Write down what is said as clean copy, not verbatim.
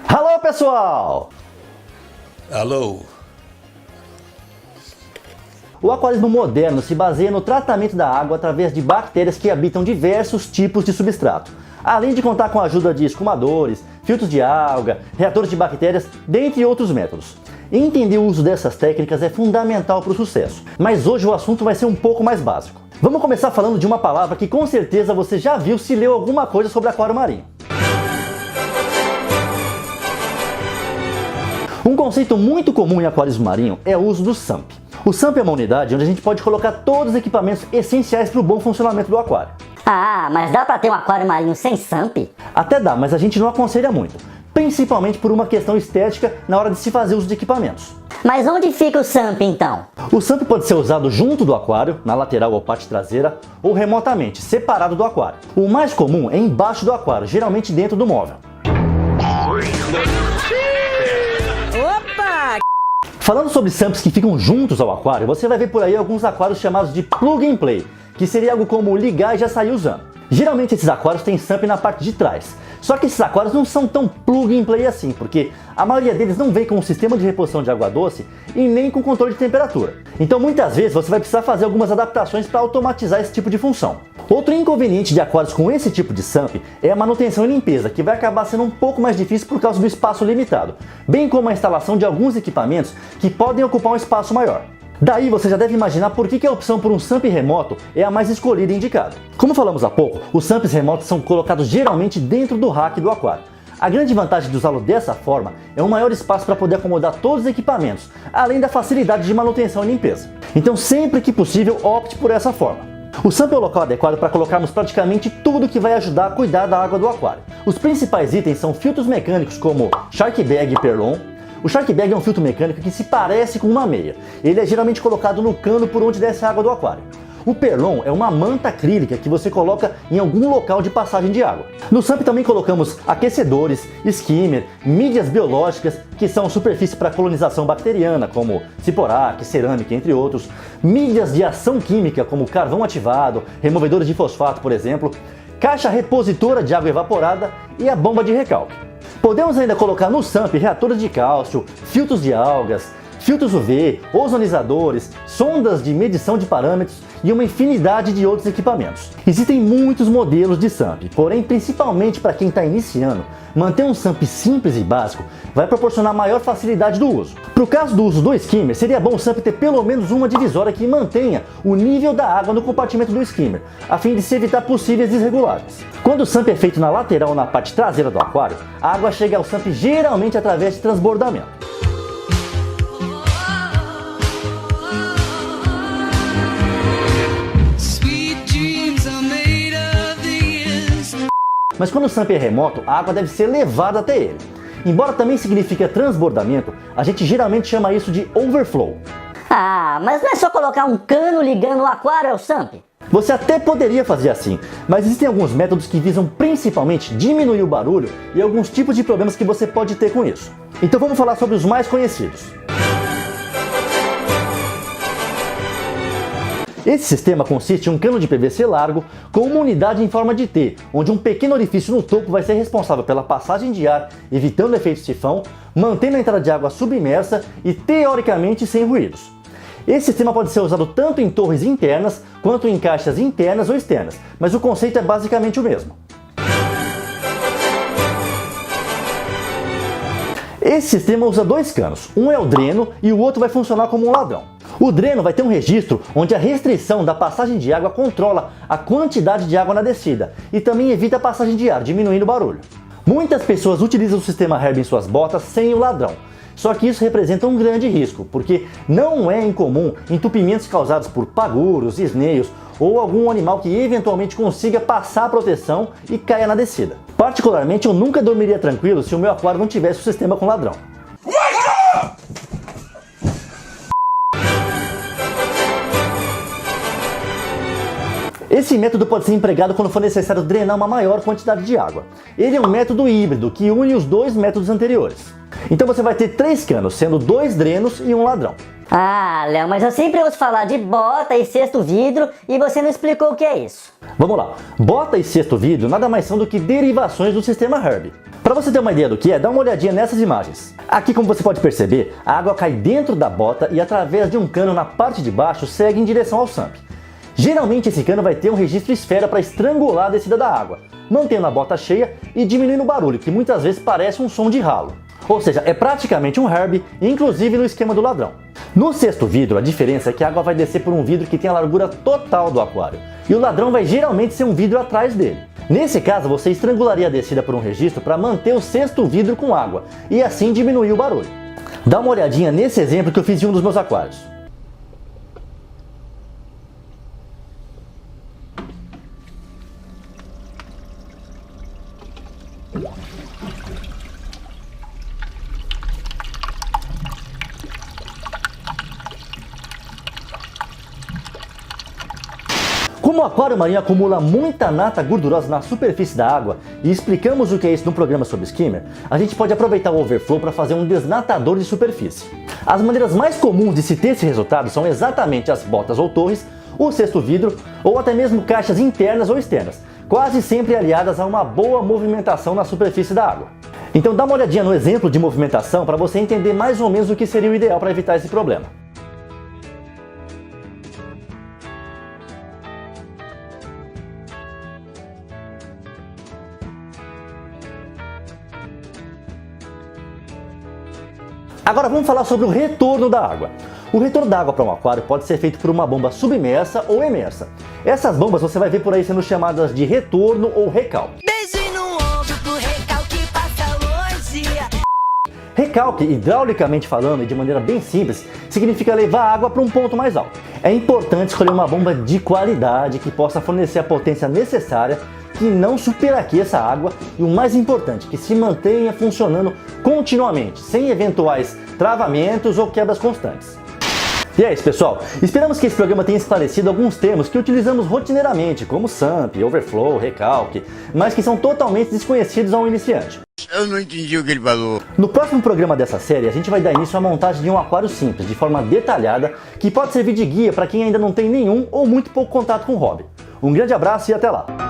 Alô, pessoal! Alô? O aquarismo moderno se baseia no tratamento da água através de bactérias que habitam diversos tipos de substrato, além de contar com a ajuda de escumadores, filtros de alga, reatores de bactérias, dentre outros métodos. Entender o uso dessas técnicas é fundamental para o sucesso, mas hoje o assunto vai ser um pouco mais básico. Vamos começar falando de uma palavra que com certeza você já viu se leu alguma coisa sobre aquário marinho. Um conceito muito comum em aquarismo marinho é o uso do SUMP. O SUMP é uma unidade onde a gente pode colocar todos os equipamentos essenciais para o bom funcionamento do aquário. Ah, mas dá pra ter um aquário marinho sem SUMP? Até dá, mas a gente não aconselha muito, principalmente por uma questão estética na hora de se fazer uso de equipamentos. Mas onde fica o SUMP então? O SUMP pode ser usado junto do aquário, na lateral ou parte traseira, ou remotamente, separado do aquário. O mais comum é embaixo do aquário, geralmente dentro do móvel. Opa! Falando sobre SUMPs que ficam juntos ao aquário, você vai ver por aí alguns aquários chamados de plug and play, que seria algo como ligar e já sair usando. Geralmente esses aquários têm SUMP na parte de trás, só que esses aquários não são tão plug and play assim, porque a maioria deles não vem com um sistema de reposição de água doce e nem com controle de temperatura. Então muitas vezes você vai precisar fazer algumas adaptações para automatizar esse tipo de função. Outro inconveniente de aquários com esse tipo de SUMP é a manutenção e limpeza, que vai acabar sendo um pouco mais difícil por causa do espaço limitado, bem como a instalação de alguns equipamentos que podem ocupar um espaço maior. Daí você já deve imaginar por que a opção por um SUMP remoto é a mais escolhida e indicada. Como falamos há pouco, os SUMPs remotos são colocados geralmente dentro do rack do aquário. A grande vantagem de usá-lo dessa forma é um maior espaço para poder acomodar todos os equipamentos, além da facilidade de manutenção e limpeza. Então sempre que possível, opte por essa forma. O SUMP é o local adequado para colocarmos praticamente tudo que vai ajudar a cuidar da água do aquário. Os principais itens são filtros mecânicos como Shark Bag e Perlon. O Shark Bag é um filtro mecânico que se parece com uma meia. Ele é geralmente colocado no cano por onde desce a água do aquário. O Perlon é uma manta acrílica que você coloca em algum local de passagem de água. No SUMP também colocamos aquecedores, skimmer, mídias biológicas, que são superfície para colonização bacteriana, como ciporac, cerâmica, entre outros, mídias de ação química, como carvão ativado, removedores de fosfato, por exemplo, caixa repositora de água evaporada e a bomba de recalque. Podemos ainda colocar no SUMP reatores de cálcio, filtros de algas, filtros UV, ozonizadores, sondas de medição de parâmetros e uma infinidade de outros equipamentos. Existem muitos modelos de SUMP, porém, principalmente para quem está iniciando, manter um SUMP simples e básico vai proporcionar maior facilidade do uso. Para o caso do uso do skimmer, seria bom o SUMP ter pelo menos uma divisória que mantenha o nível da água no compartimento do skimmer, a fim de se evitar possíveis desregulagens. Quando o SUMP é feito na lateral ou na parte traseira do aquário, a água chega ao SUMP geralmente através de transbordamento. Mas quando o SUMP é remoto, a água deve ser levada até ele. Embora também signifique transbordamento, a gente geralmente chama isso de overflow. Ah, mas não é só colocar um cano ligando o aquário ao SUMP? Você até poderia fazer assim, mas existem alguns métodos que visam principalmente diminuir o barulho e alguns tipos de problemas que você pode ter com isso. Então vamos falar sobre os mais conhecidos. Esse sistema consiste em um cano de PVC largo com uma unidade em forma de T, onde um pequeno orifício no topo vai ser responsável pela passagem de ar, evitando o efeito sifão, mantendo a entrada de água submersa e teoricamente sem ruídos. Esse sistema pode ser usado tanto em torres internas quanto em caixas internas ou externas, mas o conceito é basicamente o mesmo. Esse sistema usa dois canos, um é o dreno e o outro vai funcionar como um ladrão. O dreno vai ter um registro onde a restrição da passagem de água controla a quantidade de água na descida e também evita a passagem de ar, diminuindo o barulho. Muitas pessoas utilizam o sistema Herb em suas botas sem o ladrão, só que isso representa um grande risco, porque não é incomum entupimentos causados por paguros, isneios ou algum animal que eventualmente consiga passar a proteção e caia na descida. Particularmente, eu nunca dormiria tranquilo se o meu aquário não tivesse o sistema com ladrão. Esse método pode ser empregado quando for necessário drenar uma maior quantidade de água. Ele é um método híbrido que une os dois métodos anteriores. Então você vai ter 3 canos, sendo 2 drenos e um ladrão. Ah, Léo, mas eu sempre ouço falar de bota e cesto vidro e você não explicou o que é isso. Vamos lá, bota e cesto vidro nada mais são do que derivações do sistema Herbie. Para você ter uma ideia do que é, dá uma olhadinha nessas imagens. Aqui, como você pode perceber, a água cai dentro da bota e através de um cano na parte de baixo segue em direção ao sump. Geralmente esse cano vai ter um registro esfera para estrangular a descida da água, mantendo a bota cheia e diminuindo o barulho, que muitas vezes parece um som de ralo. Ou seja, é praticamente um Herbie, inclusive no esquema do ladrão. No cesto vidro, a diferença é que a água vai descer por um vidro que tem a largura total do aquário, e o ladrão vai geralmente ser um vidro atrás dele. Nesse caso, você estrangularia a descida por um registro para manter o cesto vidro com água, e assim diminuir o barulho. Dá uma olhadinha nesse exemplo que eu fiz em um dos meus aquários. Como o aquário marinho acumula muita nata gordurosa na superfície da água, e explicamos o que é isso no programa sobre skimmer, a gente pode aproveitar o overflow para fazer um desnatador de superfície. As maneiras mais comuns de se ter esse resultado são exatamente as botas ou torres, o cesto vidro ou até mesmo caixas internas ou externas, quase sempre aliadas a uma boa movimentação na superfície da água. Então dá uma olhadinha no exemplo de movimentação para você entender mais ou menos o que seria o ideal para evitar esse problema. Agora vamos falar sobre o retorno da água. O retorno da água para um aquário pode ser feito por uma bomba submersa ou emersa. Essas bombas você vai ver por aí sendo chamadas de retorno ou recalque. Beijo no ombro pro recalque passa longe. Recalque, hidraulicamente falando e de maneira bem simples, significa levar a água para um ponto mais alto. É importante escolher uma bomba de qualidade que possa fornecer a potência necessária, que não superaqueça a água e o mais importante, que se mantenha funcionando continuamente, sem eventuais travamentos ou quebras constantes. E é isso, pessoal. Esperamos que esse programa tenha esclarecido alguns termos que utilizamos rotineiramente, como sump, overflow, recalque, mas que são totalmente desconhecidos ao iniciante. Eu não entendi o que ele falou. No próximo programa dessa série, a gente vai dar início à montagem de um aquário simples, de forma detalhada, que pode servir de guia para quem ainda não tem nenhum ou muito pouco contato com o hobby. Um grande abraço e até lá!